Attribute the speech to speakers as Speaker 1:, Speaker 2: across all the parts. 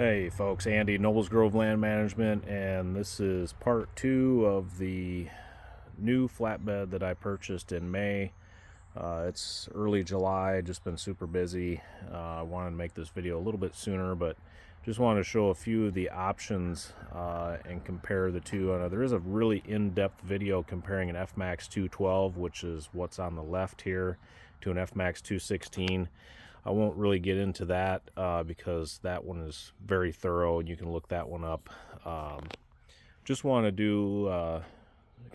Speaker 1: Hey folks, Andy, Nobles Grove Land Management, and this is part 2 of the new flatbed that I purchased in May. It's early July, just been super busy. I wanted to make this video a little bit sooner, but just wanted to show a few of the options and compare the two. There is a really in-depth video comparing an Fmax 212, which is what's on the left here, to an Fmax 216. I won't really get into that because that one is very thorough and you can look that one up. Just want to do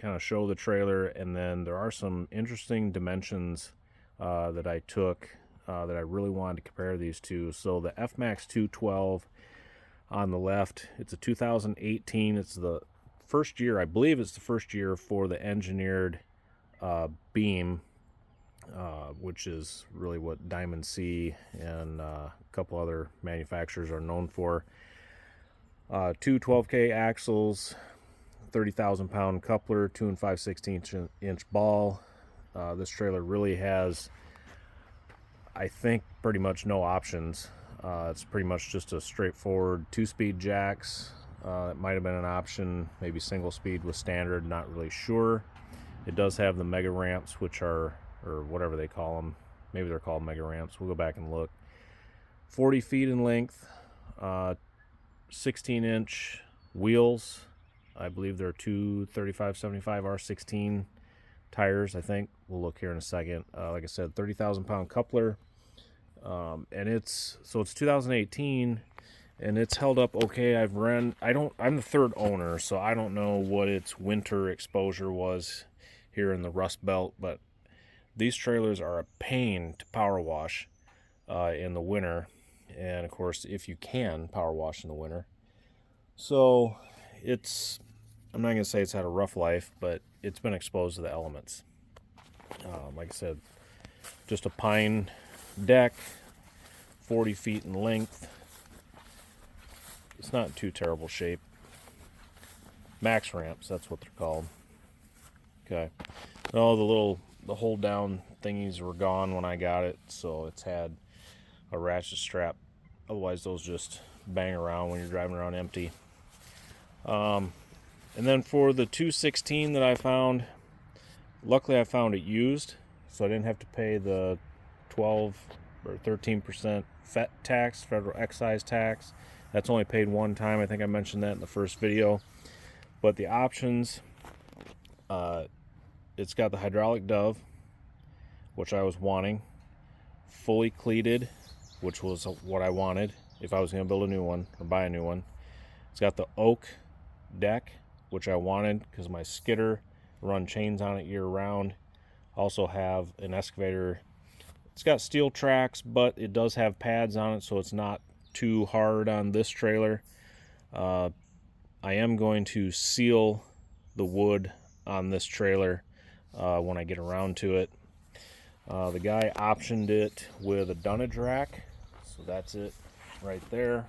Speaker 1: kind of show the trailer, and then there are some interesting dimensions that I took that I really wanted to compare these two. So the Fmax 212 on the left, it's a 2018. It's the first year, I believe it's the first year for the engineered beam, which is really what Diamond C and a couple other manufacturers are known for. Two 12K axles, 30,000 pound coupler, 2 5/16 inch ball. This trailer really has, I think, pretty much no options. It's pretty much just a straightforward 2-speed jacks. It might have been an option, maybe single speed with standard, not really sure. It does have the mega ramps, which are, or whatever they call them, maybe they're called mega ramps, we'll go back and look. 40 feet in length, 16-inch wheels. I believe they're 235/75 R16 tires, I think. We'll look here in a second. Like I said, 30,000 pound coupler, and it's 2018, and it's held up okay. I'm the third owner, so I don't know what its winter exposure was here in the Rust Belt, but these trailers are a pain to power wash in the winter, and of course, if you can power wash in the winter. So I'm not going to say it's had a rough life, but it's been exposed to the elements. Like I said, just a pine deck, 40 feet in length. It's not in too terrible shape. Max ramps, that's what they're called. Okay. Oh, the hold down thingies were gone when I got it, so it's had a ratchet strap. Otherwise, those just bang around when you're driving around empty. And then for the 216 that I found, luckily I found it used, so I didn't have to pay the 12 or 13% FET tax, federal excise tax. That's only paid one time. I think I mentioned that in the first video. But the options, it's got the hydraulic dove, which I was wanting, fully cleated, which was what I wanted if I was going to build a new one or buy a new one. It's got the oak deck, which I wanted because my skidder run chains on it year round. Also have an excavator. It's got steel tracks, but it does have pads on it, so it's not too hard on this trailer. I am going to seal the wood on this trailer when I get around to it. The guy optioned it with a dunnage rack, so that's it right there.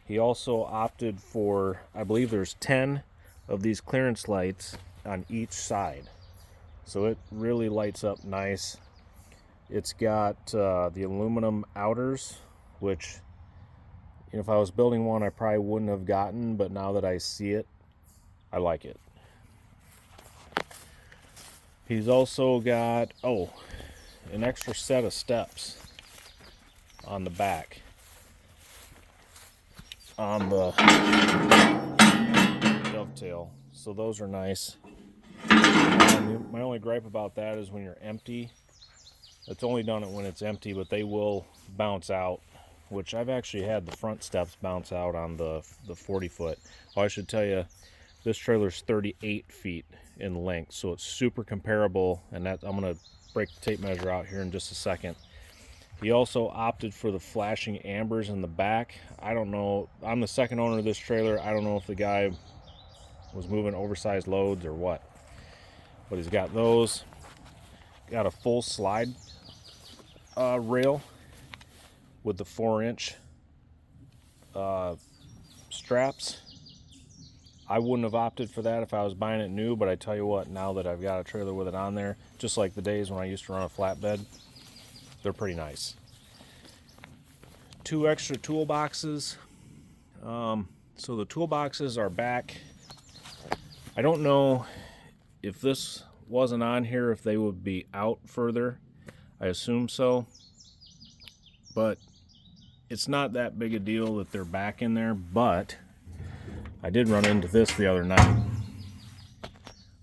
Speaker 1: He also opted for, I believe there's 10 of these clearance lights on each side, so it really lights up nice. It's got the aluminum outers, which, if I was building one, I probably wouldn't have gotten, but now that I see it, I like it. He's also got, an extra set of steps on the back on the dovetail, so those are nice. My only gripe about that is when you're empty. It's only done it when it's empty, but they will bounce out, which I've actually had the front steps bounce out on the 40 foot. Oh, I should tell you, this trailer's 38 feet in length, so it's super comparable, and that I'm going to break the tape measure out here in just a second. He also opted for the flashing ambers in the back. I don't know, I'm the second owner of this trailer. I don't know if the guy was moving oversized loads or what, but he's got those. Got a full slide rail with the 4-inch straps. I wouldn't have opted for that if I was buying it new, but I tell you what, now that I've got a trailer with it on there, just like the days when I used to run a flatbed, they're pretty nice. 2 extra toolboxes So the toolboxes are back. I don't know if this wasn't on here, if they would be out further. I assume so. But it's not that big a deal that they're back in there, but I did run into this the other night.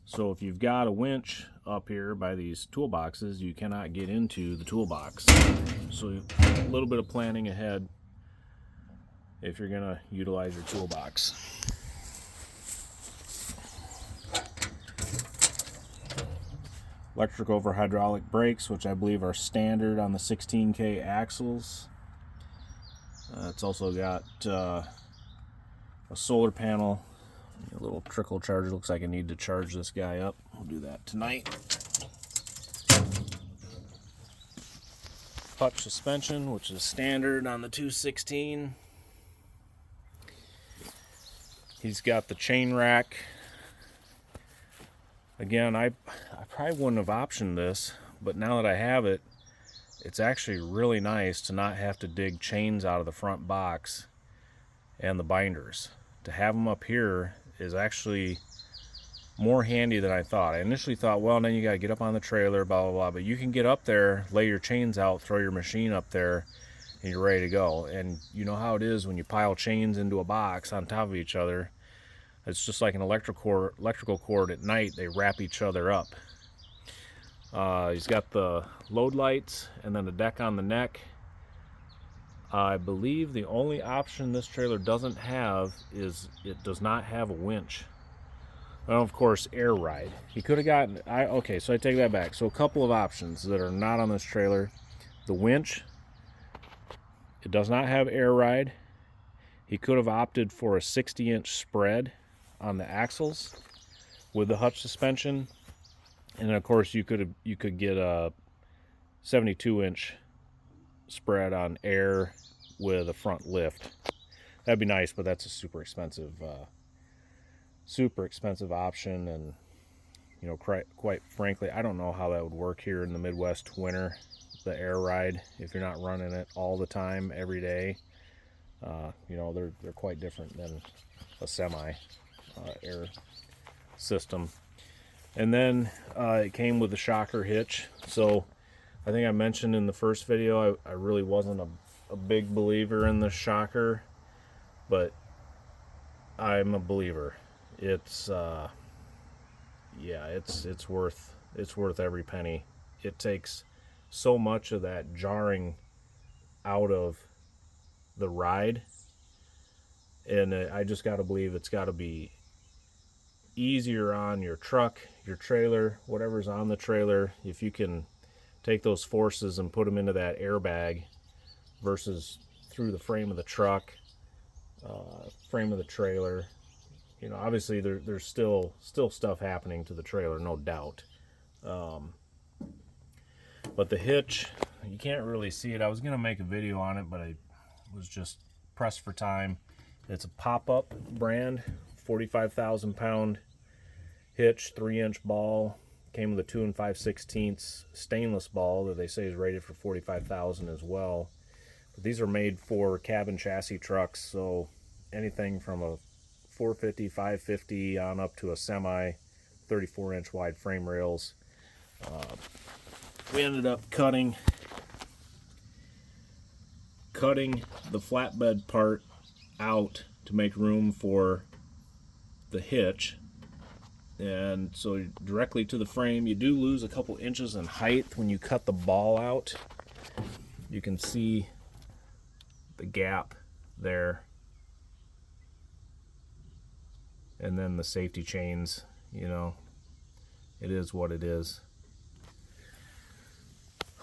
Speaker 1: So if you've got a winch up here by these toolboxes, you cannot get into the toolbox. So a little bit of planning ahead if you're gonna utilize your toolbox. Electric over hydraulic brakes, which I believe are standard on the 16K axles. It's also got a solar panel, a little trickle charger. Looks like I need to charge this guy up. I'll do that tonight. Hutch suspension, which is standard on the 216. He's got the chain rack. Again, I probably wouldn't have optioned this, but now that I have it, it's actually really nice to not have to dig chains out of the front box and the binders. To have them up here is actually more handy than I thought. I initially thought, well, then you got to get up on the trailer, blah, blah, blah. But you can get up there, lay your chains out, throw your machine up there, and you're ready to go. And you know how it is when you pile chains into a box on top of each other. It's just like an electrical cord at night. They wrap each other up. He's got the load lights and then the deck on the neck. I believe the only option this trailer doesn't have is it does not have a winch. Well, of course, air ride. He could have gotten, okay, so I take that back. So a couple of options that are not on this trailer. The winch, it does not have air ride. He could have opted for a 60-inch spread on the axles with the hutch suspension. And then of course you could get a 72-inch spread on air with a front lift. That'd be nice, but that's a super expensive option. And you know, quite frankly, I don't know how that would work here in the Midwest winter, the air ride, if you're not running it all the time every day. You know, they're quite different than a semi air system. And then it came with a shocker hitch. So I think I mentioned in the first video I really wasn't a big believer in the shocker, but I'm a believer. It's yeah, it's worth every penny. It takes so much of that jarring out of the ride, and I just got to believe it's got to be easier on your truck, your trailer, whatever's on the trailer, if you can take those forces and put them into that airbag versus through the frame of the truck, frame of the trailer. You know, obviously there's still stuff happening to the trailer, no doubt. But the hitch, you can't really see it. I was gonna make a video on it, but I was just pressed for time. It's a pop-up brand, 45,000 pound hitch, 3-inch ball. Came with a 2 5/16 stainless ball that they say is rated for 45,000 as well. But these are made for cabin chassis trucks, so anything from a 450, 550 on up to a semi, 34-inch wide frame rails. We ended up cutting the flatbed part out to make room for the hitch, and so directly to the frame. You do lose a couple inches in height when you cut the ball out. You can see the gap there, and then the safety chains, you know, it is what it is.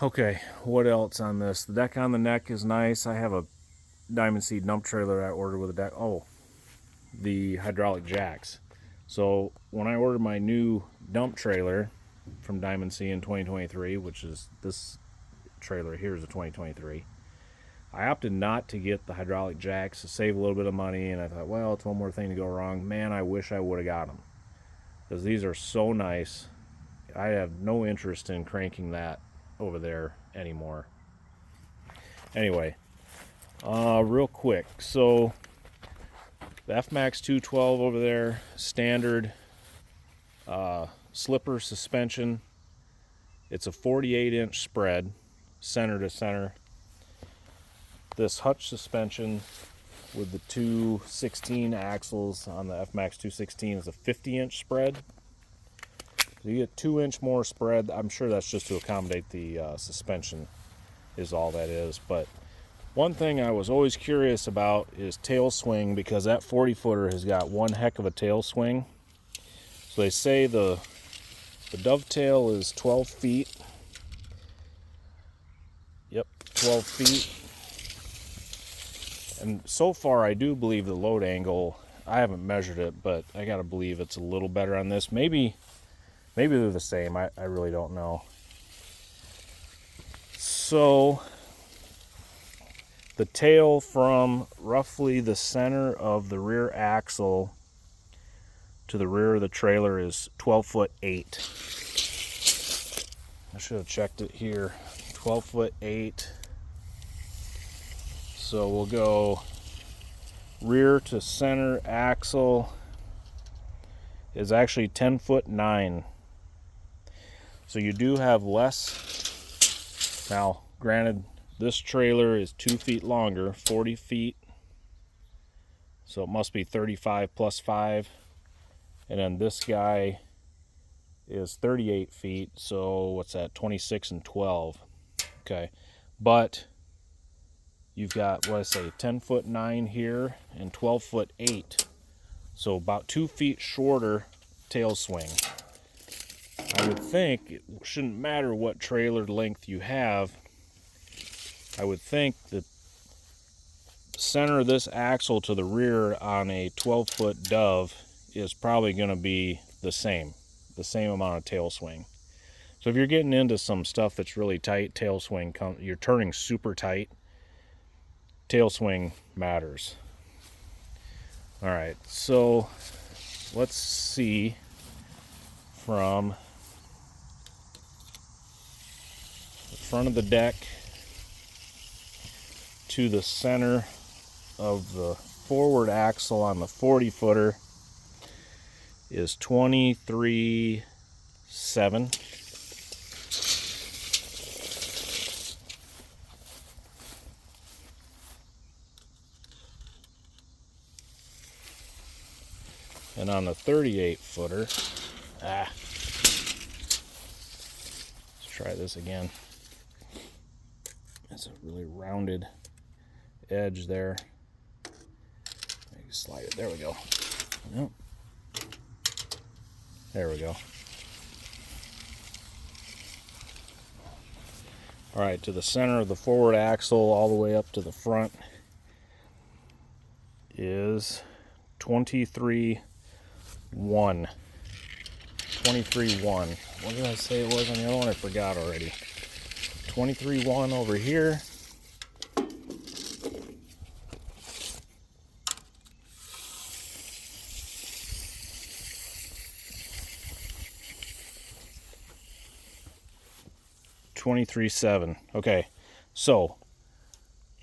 Speaker 1: Okay, what else on this? The deck on the neck is nice. I have a Diamond Sea dump trailer I ordered with a deck. Oh, the hydraulic jacks. So when I ordered my new dump trailer from Diamond Sea in 2023, which is this trailer here is a 2023, I opted not to get the hydraulic jacks to save a little bit of money, and I thought, well, it's one more thing to go wrong. Man, I wish I would have got them, because these are so nice. I have no interest in cranking that over there anymore. Anyway, real quick, so The Fmax 212 over there, standard slipper suspension. It's a 48-inch spread, center to center. This hutch suspension with the 216 axles on the Fmax 216 is a 50-inch spread. So you get 2-inch more spread. I'm sure that's just to accommodate the suspension is all that is. But one thing I was always curious about is tail swing, because that 40-footer has got one heck of a tail swing. So they say the dovetail is 12 feet. Yep, 12 feet. And so far I do believe the load angle, I haven't measured it, but I gotta believe it's a little better on this. Maybe they're the same. I really don't know. So the tail from roughly the center of the rear axle to the rear of the trailer is 12'8". I should have checked it here. 12'8". So we'll go rear to center axle is actually 10'9". So you do have less. Now, granted, this trailer is 2 feet longer, 40 feet. So it must be 35 plus 5. And then this guy is 38 feet. So what's that? 26 and 12. Okay. But you've got, what I say, 10'9" here and 12'8". So about 2 feet shorter tail swing. I would think it shouldn't matter what trailer length you have. I would think that center of this axle to the rear on a 12-foot Dove is probably going to be the same amount of tail swing. So if you're getting into some stuff that's really tight, tail swing, you're turning super tight, tail swing matters. All right, so let's see from the front of the deck to the center of the forward axle on the 40-footer is 23.7. And on the 38-footer, let's try this again. It's a really rounded edge there. Maybe slide it. There we go. Yep. There we go. All right, to the center of the forward axle, all the way up to the front, is 23.1. 23.1. What did I say it was on the other one? I forgot already. 23.1 over here. $23.7. Okay, so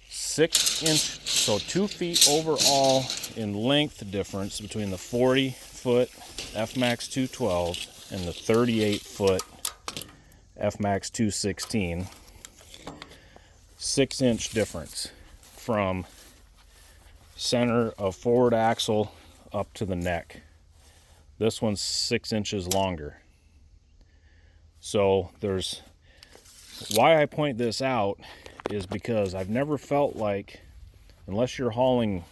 Speaker 1: 6 inch, so 2 feet overall in length difference between the 40-foot Fmax 212 and the 38-foot Fmax 216. 6 inch difference from center of forward axle up to the neck. This one's 6 inches longer. So there's, why I point this out is because I've never felt like, unless you're hauling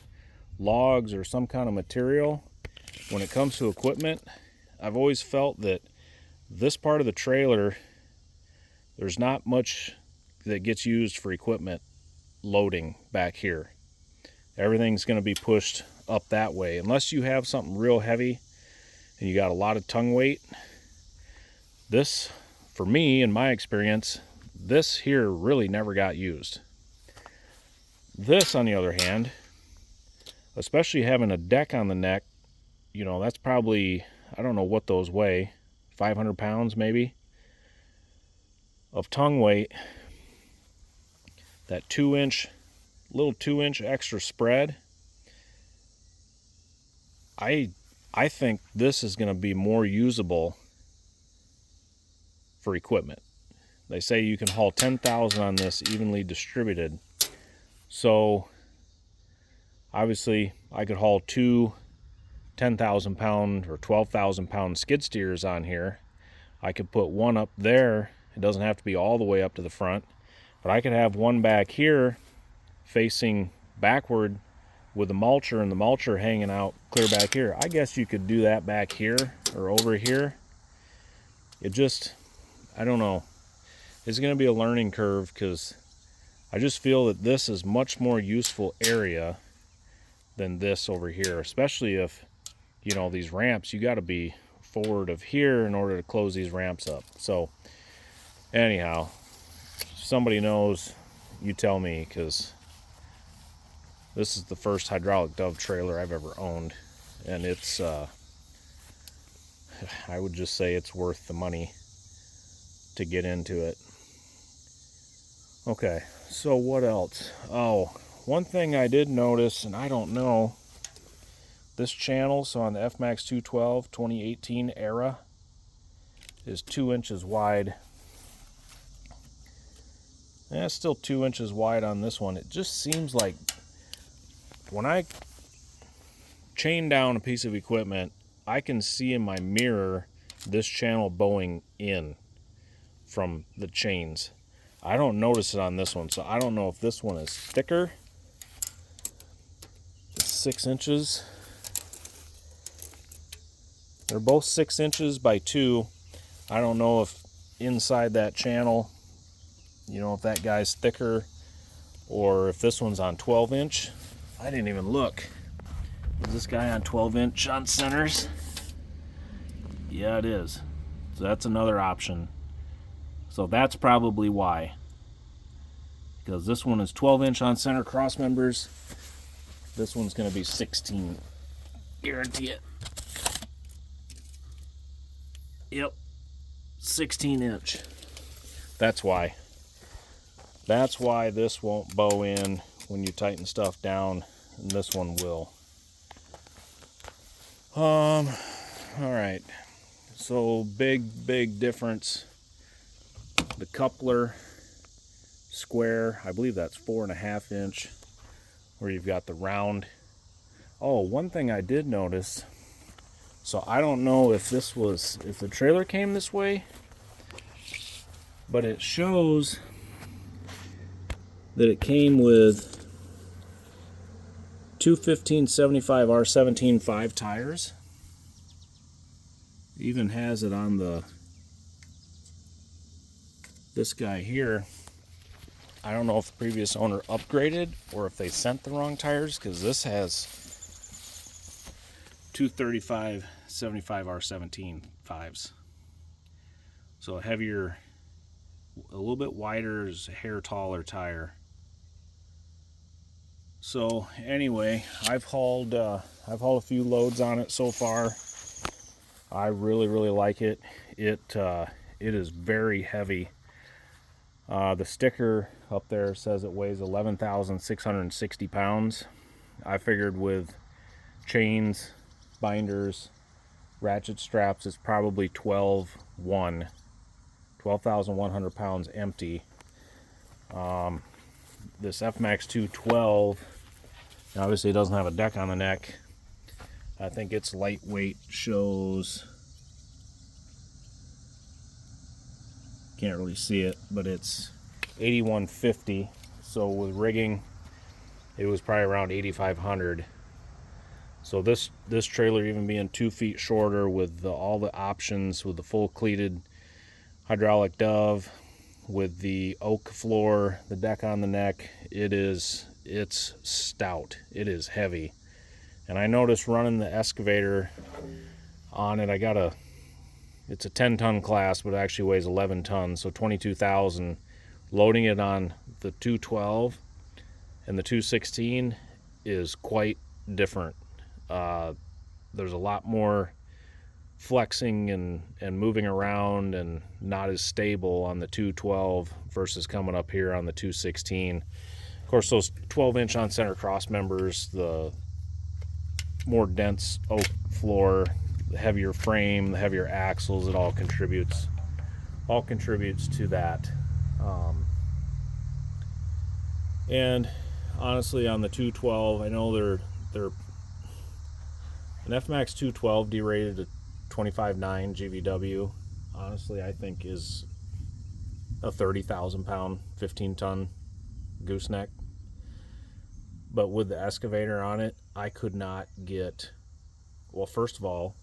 Speaker 1: logs or some kind of material, when it comes to equipment, I've always felt that this part of the trailer, there's not much that gets used for equipment loading back here. Everything's going to be pushed up that way. Unless you have something real heavy and you got a lot of tongue weight. This, for me, in my experience, this here really never got used. This, on the other hand, especially having a deck on the neck, you know, that's probably, I don't know what those weigh, 500 pounds maybe, of tongue weight. That little 2 inch extra spread I think this is going to be more usable for equipment. They say you can haul 10,000 on this evenly distributed. So obviously I could haul two 10,000 pound or 12,000 pound skid steers on here. I could put one up there. It doesn't have to be all the way up to the front, but I could have one back here facing backward with the mulcher, and the mulcher hanging out clear back here. I guess you could do that back here or over here. It just, I don't know. It's going to be a learning curve, because I just feel that this is much more useful area than this over here, especially if, you know, these ramps, you got to be forward of here in order to close these ramps up. So anyhow, if somebody knows, you tell me, because this is the first hydraulic dove trailer I've ever owned, and it's I would just say it's worth the money to get into it. Okay, so what else? Oh, one thing I did notice, and I don't know, this channel, so on the Fmax 212 2018 era, is 2 inches wide. And it's still 2 inches wide on this one. It just seems like when I chain down a piece of equipment, I can see in my mirror this channel bowing in from the chains. I don't notice it on this one, so I don't know if this one is thicker. It's 6 inches. They're both 6 inches by 2. I don't know if inside that channel, you know, if that guy's thicker or if this one's on 12 inch. I didn't even look. Is this guy on 12 inch on centers? Yeah, it is. So that's another option. So that's probably why. Because this one is 12 inch on center cross members. This one's going to be 16. Guarantee it. Yep. 16 inch. That's why. That's why this won't bow in when you tighten stuff down, and this one will. All right. So big difference. The coupler square, I believe that's 4.5 inch, where you've got the round. Oh, one thing I did notice, so I don't know if this was, if the trailer came this way, but it shows that it came with two 1575 R17 5 tires. It even has it on the this guy here. I don't know if the previous owner upgraded or if they sent the wrong tires, because this has 235 75 R17 5s. So a heavier, a little bit wider, is a hair taller tire. So anyway, I've hauled a few loads on it so far. I really like it. It is very heavy. The sticker up there says it weighs 11,660 pounds. I figured with chains, binders, ratchet straps, it's probably 12,100 pounds empty. This Fmax 212 obviously doesn't have a deck on the neck. I think its lightweight shows, can't really see it, but it's 8150. So with rigging, it was probably around 8500. So this trailer, even being 2 feet shorter with all the options, with the full cleated hydraulic dove, with the oak floor, the deck on the neck, it's stout. It is heavy. And I noticed running the excavator on it, it's a 10-ton class, but it actually weighs 11 tons, so 22,000. Loading it on the 212 and the 216 is quite different. There's a lot more flexing and moving around and not as stable on the 212 versus coming up here on the 216. Of course, those 12 inch on center cross members, the more dense oak floor, the heavier frame, the heavier axles, it all contributes to that. And honestly, on the 212, I know they're an Fmax 212 derated to 25.9 GVW. Honestly, I think is a 30,000 pound, 15 ton gooseneck. But with the excavator on it, I could not get. Well, first of all,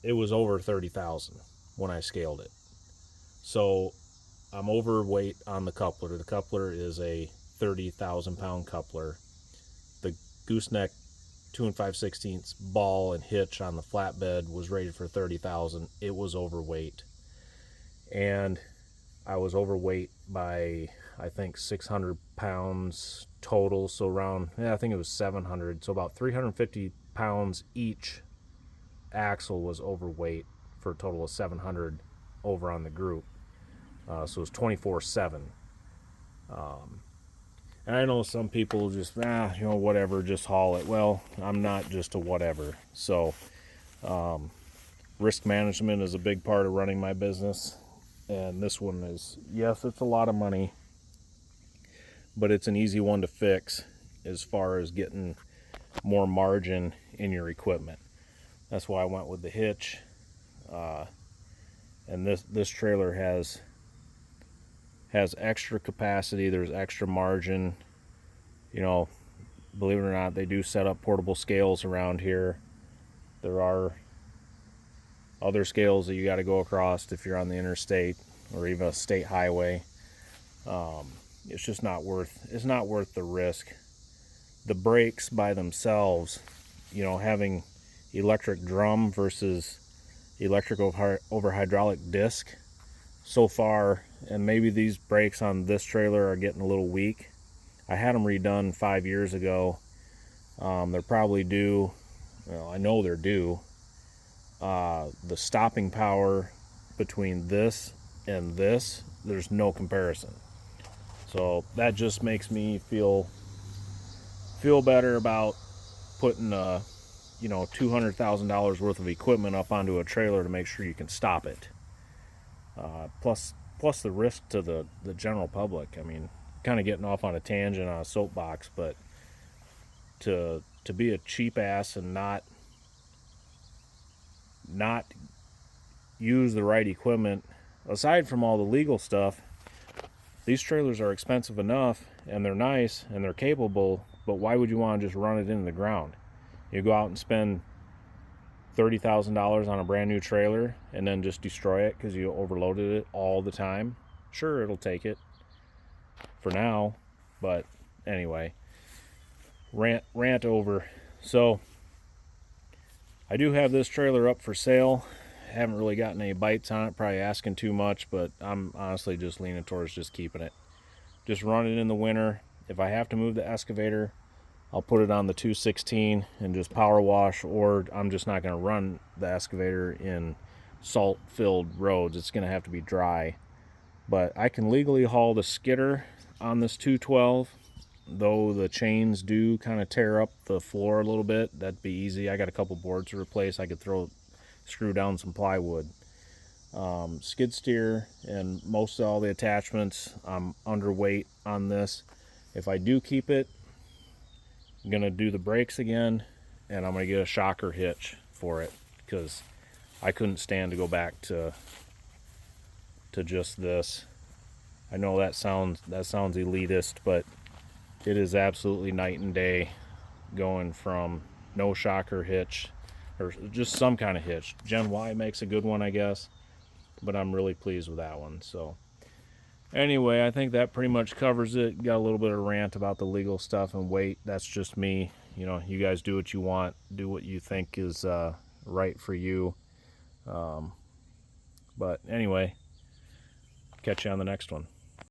Speaker 1: it was over 30,000 when I scaled it. So I'm overweight on the coupler. The coupler is a 30,000 pound coupler. The gooseneck 2 5/16 ball and hitch on the flatbed was rated for 30,000. It was overweight. And I was overweight by, I think, 600 pounds total. So around, I think it was 700. So about 350 pounds each axle was overweight for a total of 700 over on the group. So it was 24/7. And I know some people just, whatever, just haul it. Well, I'm not just a whatever. So risk management is a big part of running my business. And this one is, yes, it's a lot of money, but it's an easy one to fix as far as getting more margin in your equipment. That's why I went with the hitch. And this trailer has extra capacity. There's extra margin. Believe it or not, they do set up portable scales around here. There are other scales that you got to go across if you're on the interstate or even a state highway. It's just not worth the risk. The brakes by themselves, having electric drum versus electric over hydraulic disc so far, and maybe these brakes on this trailer are getting a little weak. I had them redone 5 years ago. They're probably due. Well, I know they're due. The stopping power between this and this, there's no comparison. So that just makes me feel better about putting $200,000 worth of equipment up onto a trailer to make sure you can stop it. Plus the risk to the general public. I mean, kind of getting off on a tangent on a soapbox, but to be a cheap ass and not use the right equipment, aside from all the legal stuff, these trailers are expensive enough, and they're nice and they're capable, but why would you want to just run it into the ground? You go out and spend $30,000 on a brand new trailer and then just destroy it because you overloaded it all the time. Sure, it'll take it for now, but anyway, rant over. So I do have this trailer up for sale. Haven't really gotten any bites on it, probably asking too much, but I'm honestly just leaning towards just keeping it. Just run it in the winter. If I have to move the excavator, I'll put it on the 216 and just power wash, or I'm just not going to run the excavator in salt-filled roads. It's going to have to be dry. But I can legally haul the skidder on this 212, though the chains do kind of tear up the floor a little bit. That'd be easy. I got a couple boards to replace. I could screw down some plywood. Skid steer and most of all the attachments, I'm underweight on this. If I do keep it, I'm going to do the brakes again, and I'm going to get a shocker hitch for it, because I couldn't stand to go back to just this. I know that sounds elitist, but it is absolutely night and day going from no shocker hitch, or just some kind of hitch. Gen Y makes a good one, I guess, but I'm really pleased with that one. So anyway, I think that pretty much covers it. Got a little bit of rant about the legal stuff and weight. That's just me. You guys do what you want. Do what you think is right for you. But anyway, catch you on the next one.